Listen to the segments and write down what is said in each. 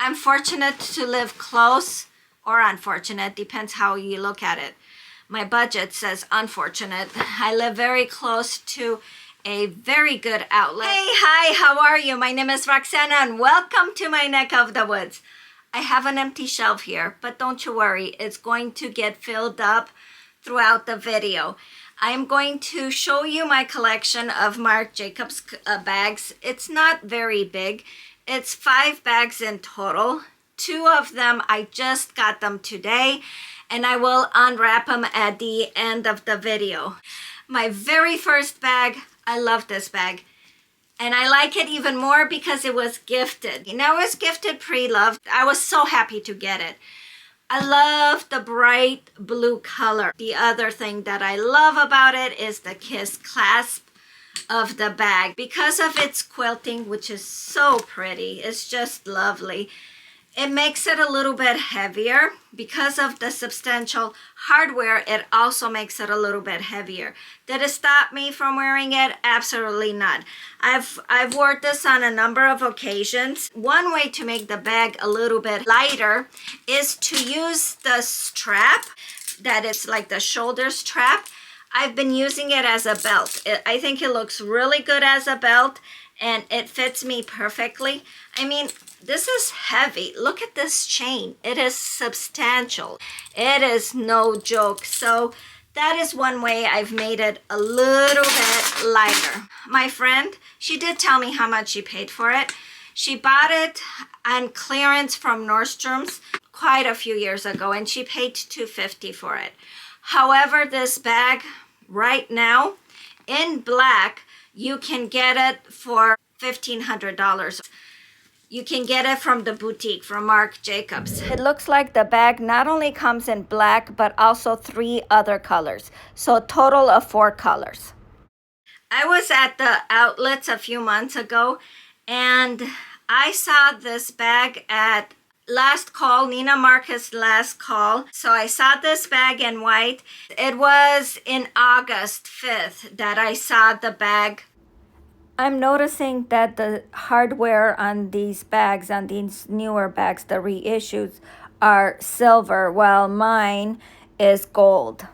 I'm fortunate to live close, or unfortunate, depends how you look at it. My budget says unfortunate. I live very close to a very good outlet. Hey, hi, how are you? My name is Roxana and welcome to my neck of the woods. I have an empty shelf here, but don't you worry, it's going to get filled up throughout the video. I am going to show you my collection of Marc Jacobs bags. It's not very big. It's 5 bags in total. 2 of them, I just got them today, and I will unwrap them at the end of the video. My very first bag, I love this bag. And I like it even more because it was gifted. You know, it was gifted pre-loved. I was so happy to get it. I love the bright blue color. The other thing that I love about it is the kiss clasp of the bag. Because of its quilting, which is so pretty, it's just lovely. It makes it a little bit heavier. Because of the substantial hardware, it also makes it a little bit heavier. Did it stop me from wearing it? Absolutely not. I've worn this on a number of occasions. One way to make the bag a little bit lighter is to use the strap that is like the shoulder strap. I've been using it as a belt. I think it looks really good as a belt and it fits me perfectly. I mean, this is heavy. Look at this chain. It is substantial. It is no joke. So that is one way I've made it a little bit lighter. My friend, she did tell me how much she paid for it. She bought it on clearance from Nordstrom's quite a few years ago, and she paid $250 for it. However, this bag right now in black, you can get it for $1,500. You can get it from the boutique, from Marc Jacobs. It looks like the bag not only comes in black, but also 3 other colors. So a total of 4 colors. I was at the outlets a few months ago, and I saw this bag at Last Call, Nina Marcus Last Call. So I saw this bag in white. It was in August 5th that I saw the bag. I'm noticing that the hardware on these bags, on these newer bags, the reissues, are silver, while mine is gold.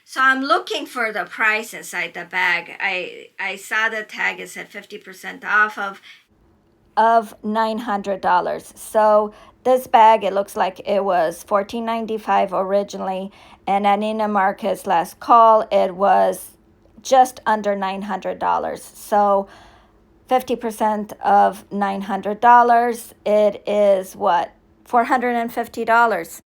So I'm looking for the price inside the bag. I saw the tag, it said 50% off of $900. So this bag, it looks like it was $14.95 originally, and at Nina Marcus Last Call, it was just under $900. So 50% of $900, it is what? $450.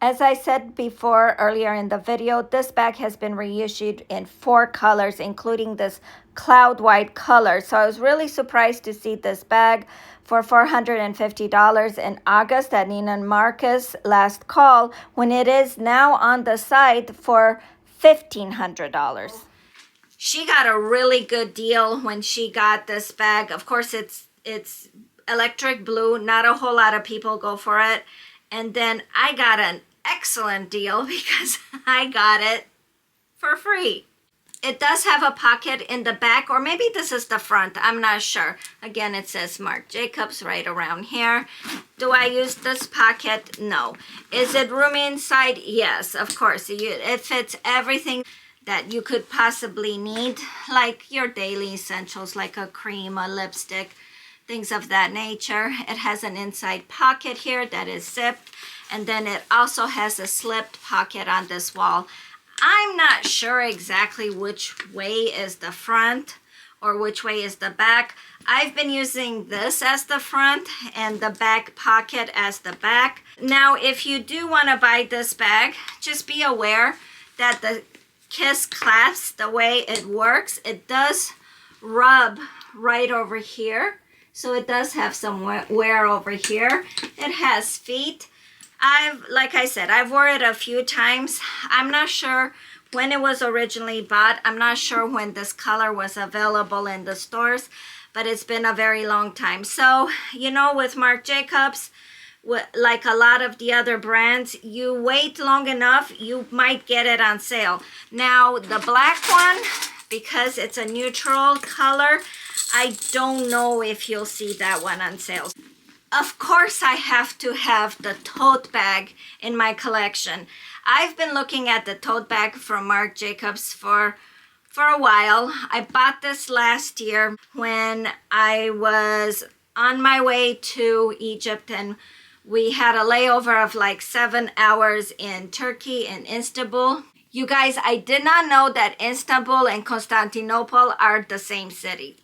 As I said before earlier in the video, this bag has been reissued in 4 colors, including this cloud white color. So I was really surprised to see this bag for $450 in August at Nina Marcus Last Call, when it is now on the site for $1,500. She got a really good deal when she got this bag. Of course, it's electric blue. Not a whole lot of people go for it. And then I got an excellent deal because I got it for free. It does have a pocket in the back, or maybe this is the front. I'm not sure. Again, it says Marc Jacobs right around here. Do I use this pocket? No. Is it roomy inside? Yes, of course. It fits everything that you could possibly need, like your daily essentials, like a cream, a lipstick, things of that nature. It has an inside pocket here that is zipped, and then it also has a slipped pocket on this wall. I'm not sure exactly which way is the front or which way is the back. I've been using this as the front and the back pocket as the back. Now, if you do want to buy this bag, just be aware that the kiss clasp, the way it works, it does rub right over here. So it does have some wear over here. It has feet. Like I said, I've worn it a few times. I'm not sure when it was originally bought. I'm not sure when this color was available in the stores, but it's been a very long time. So, you know, with Marc Jacobs, like a lot of the other brands, you wait long enough, you might get it on sale. Now, the black one, because it's a neutral color, I don't know if you'll see that one on sale. Of course, I have to have the tote bag in my collection. I've been looking at the tote bag from Marc Jacobs for a while. I bought this last year when I was on my way to Egypt, and we had a layover of like 7 hours in Turkey, in Istanbul. You guys, I did not know that Istanbul and Constantinople are the same city.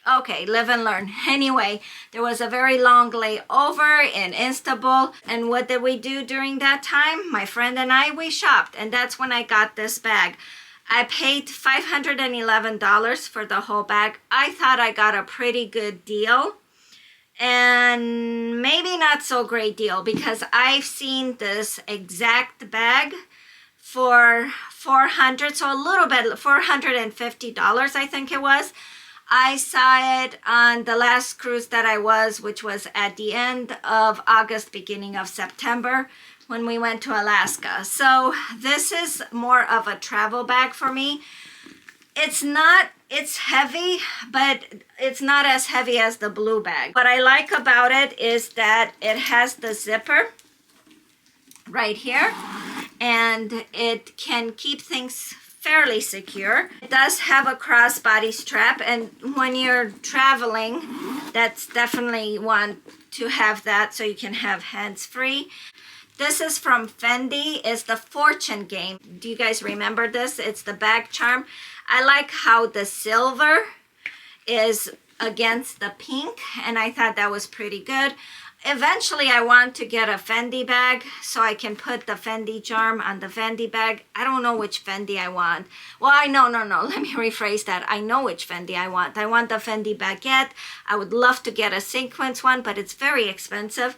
Okay, live and learn. Anyway, there was a very long layover in Istanbul. And what did we do during that time? My friend and I, we shopped. And that's when I got this bag. I paid $511 for the whole bag. I thought I got a pretty good deal. And maybe not so great deal, because I've seen this exact bag for $450, I think it was. I saw it on the last cruise that I was, which was at the end of August, beginning of September, when we went to Alaska. So this is more of a travel bag for me. It's heavy, but it's not as heavy as the blue bag. What I like about it is that it has the zipper right here, and it can keep things fairly secure. It does have a crossbody strap, and when you're traveling, that's definitely want to have that so you can have hands-free. This is from Fendi. It's the Fortune Game. Do you guys remember this? It's the bag charm. I like how the silver is against the pink, and I thought that was pretty good. Eventually, I want to get a Fendi bag so I can put the Fendi charm on the Fendi bag. I don't know which Fendi I want. Well, no. Let me rephrase that. I know which Fendi I want. I want the Fendi baguette. I would love to get a sequence one, but it's very expensive.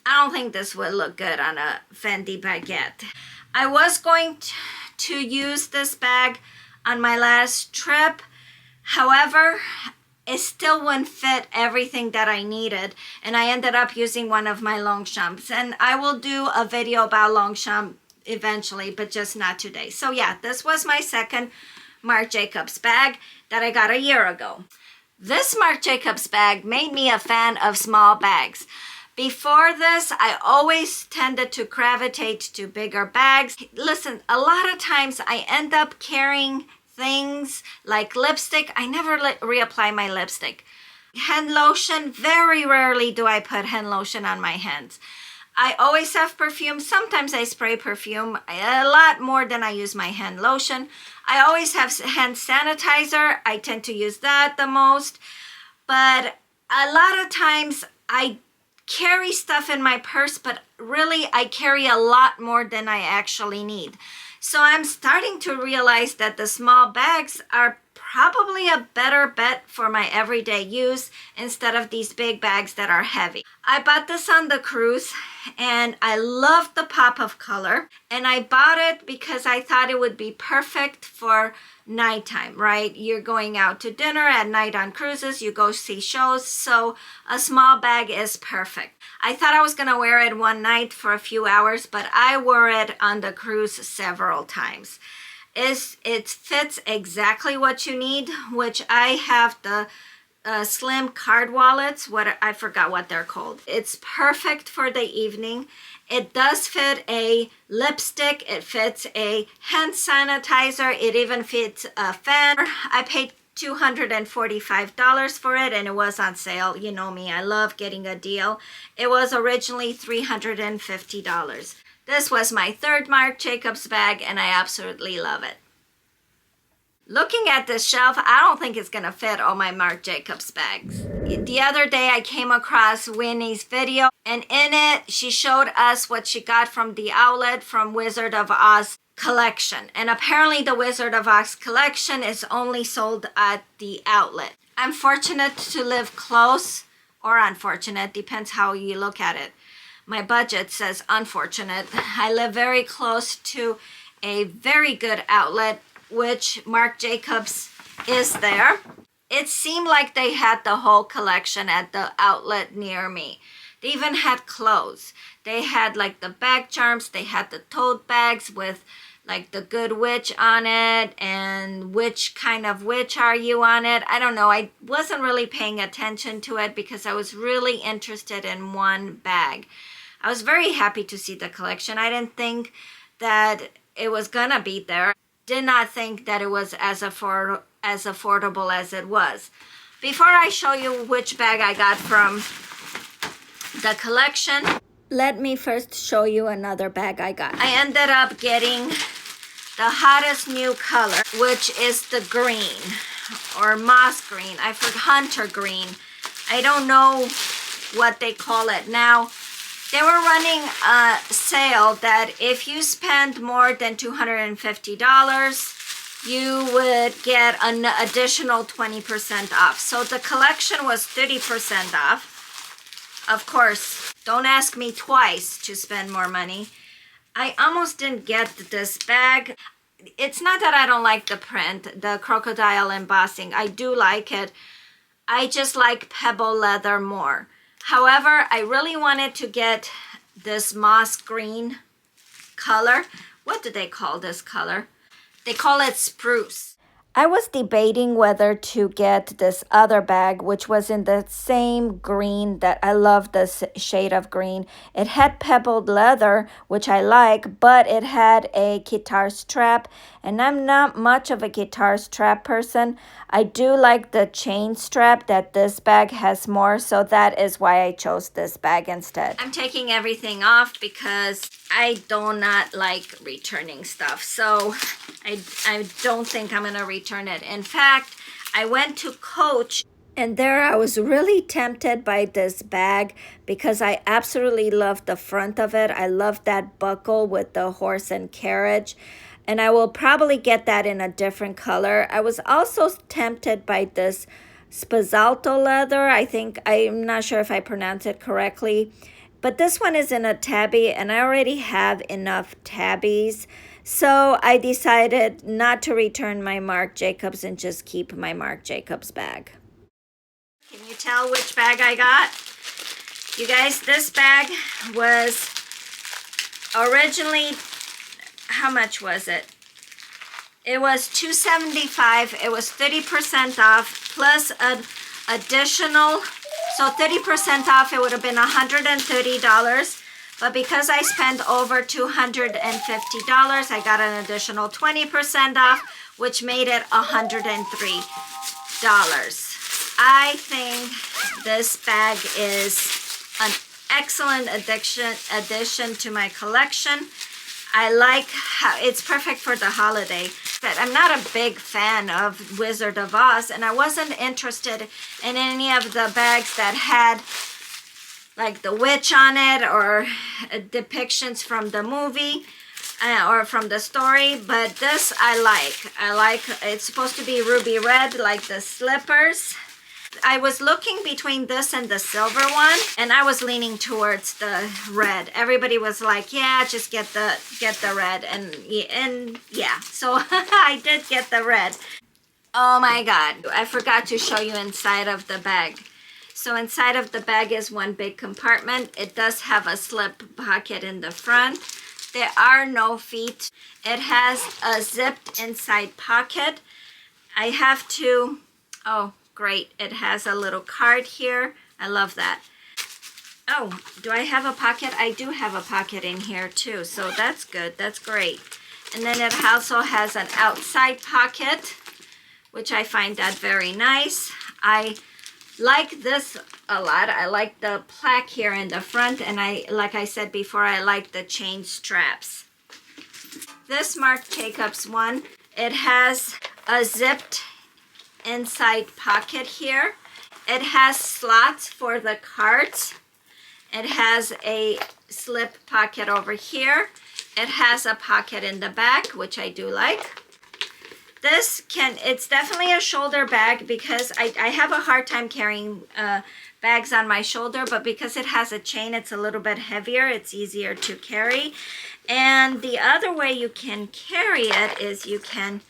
I don't think this would look good on a Fendi baguette. I was going to use this bag on my last trip. However, it still wouldn't fit everything that I needed, and I ended up using one of my Longchamps, and I will do a video about Longchamp eventually, but just not today. So yeah, this was my second Marc Jacobs bag that I got a year ago. This Marc Jacobs bag made me a fan of small bags. Before this, I always tended to gravitate to bigger bags. Listen, a lot of times I end up carrying things like lipstick. I never reapply my lipstick. Hand lotion, very rarely do I put hand lotion on my hands. I always have perfume. Sometimes I spray perfume a lot more than I use my hand lotion. I always have hand sanitizer. I tend to use that the most. But a lot of times I carry stuff in my purse, but really I carry a lot more than I actually need. So I'm starting to realize that the small bags are probably a better bet for my everyday use instead of these big bags that are heavy. I bought this on the cruise, and I loved the pop of color, and I bought it because I thought it would be perfect for nighttime, right? You're going out to dinner at night on cruises, you go see shows, so a small bag is perfect. I thought I was gonna wear it one night for a few hours, but I wore it on the cruise several times. It fits exactly what you need, which I have the slim card wallets, I forgot what they're called. It's perfect for the evening. It does fit a lipstick, it fits a hand sanitizer, it even fits a fan. I paid $245 for it, and it was on sale. You know me, I love getting a deal. It was originally $350. This was my third Marc Jacobs bag, and I absolutely love it. Looking at this shelf, I don't think it's gonna fit all my Marc Jacobs bags. The other day I came across Winnie's video, and in it she showed us what she got from the outlet from Wizard of Oz collection. And apparently the Wizard of Oz collection is only sold at the outlet. I'm fortunate to live close, or unfortunate, depends how you look at it. My budget says unfortunate. I live very close to a very good outlet, which Marc Jacobs is there. It seemed like they had the whole collection at the outlet near me. They even had clothes. They had like the bag charms, they had the tote bags with like the good witch on it and which kind of witch are you on it. I don't know. I wasn't really paying attention to it because I was really interested in one bag. I was very happy to see the collection. I didn't think that it was gonna be there. Did not think that it was as affordable as it was. Before I show you which bag I got from the collection, let me first show you another bag I got. I ended up getting the hottest new color, which is the green or moss green. I forgot, hunter green. I don't know what they call it now. They were running a sale that if you spend more than $250, you would get an additional 20% off. So the collection was 30% off. Of course, don't ask me twice to spend more money. I almost didn't get this bag. It's not that I don't like the print, the crocodile embossing. I do like it. I just like pebble leather more. However, I really wanted to get this moss green color. What do they call this color? They call it spruce. I was debating whether to get this other bag, which was in the same green that I love this shade of green. It had pebbled leather, which I like, but it had a guitar strap, and I'm not much of a guitar strap person. I do like the chain strap that this bag has more, so that is why I chose this bag instead. I'm taking everything off because I do not like returning stuff, so I don't think I'm gonna return it. In fact, I went to Coach, and there I was really tempted by this bag because I absolutely love the front of it. I love that buckle with the horse and carriage, and I will probably get that in a different color. I was also tempted by this Spazzalto leather. I'm not sure if I pronounce it correctly, but this one is in a tabby, and I already have enough tabbies. So I decided not to return my Marc Jacobs and just keep my Marc Jacobs bag. Can you tell which bag I got? You guys, this bag was originally, how much was it? It was $275. It was 30% off plus an additional, so 30% off, it would have been $130. But because I spent over $250, I got an additional 20% off, which made it $103. I think this bag is an excellent addition to my collection. I like how it's perfect for the holiday. But I'm not a big fan of Wizard of Oz, and I wasn't interested in any of the bags that had like the witch on it or depictions from the movie or from the story, but this I like. It's supposed to be ruby red like the slippers. I was looking between this and the silver one, and I was leaning towards the red. Everybody was like, yeah, just get the red, and yeah, so I did get the red. Oh my god, I forgot to show you inside of the bag. So inside of the bag is one big compartment. It does have a slip pocket in the front. There are no feet. It has a zipped inside pocket. I have to, oh great, it has a little card here. I love that. Oh, do I have a pocket? I do have a pocket in here too, so that's good, that's great. And then it also has an outside pocket, which I find that very nice. I like this a lot. I like the plaque here in the front, and like I said before, I like the chain straps. This Marc Jacobs one, it has a zipped inside pocket here. It has slots for the cards. It has a slip pocket over here. It has a pocket in the back, which I do like. It's definitely a shoulder bag because I have a hard time carrying bags on my shoulder, but because it has a chain, it's a little bit heavier. It's easier to carry. And the other way you can carry it is you can,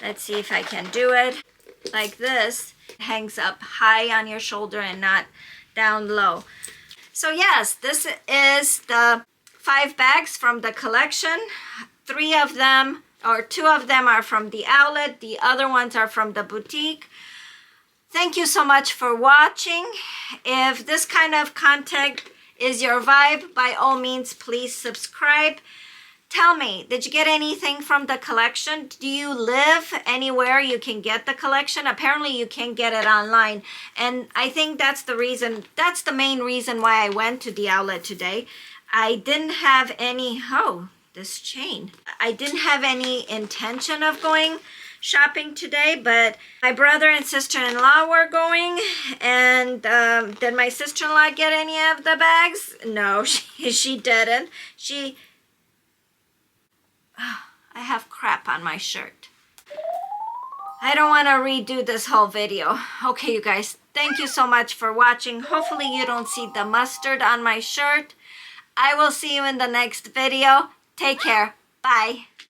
let's see if I can do it, like this. It hangs up high on your shoulder and not down low. So yes, this is the 5 bags from the collection. 3 of them, or 2 of them are from the outlet. The other ones are from the boutique. Thank you so much for watching. If this kind of content is your vibe, by all means, please subscribe. Tell me, did you get anything from the collection? Do you live anywhere you can get the collection? Apparently you can get it online. And I think that's the reason, that's the main reason why I went to the outlet today. I didn't have any, this chain. I didn't have any intention of going shopping today, but my brother and sister-in-law were going. And did my sister-in-law get any of the bags? No, she didn't. I have crap on my shirt. I don't want to redo this whole video. Okay, you guys, thank you so much for watching. Hopefully you don't see the mustard on my shirt. I will see you in the next video. Take care. Bye.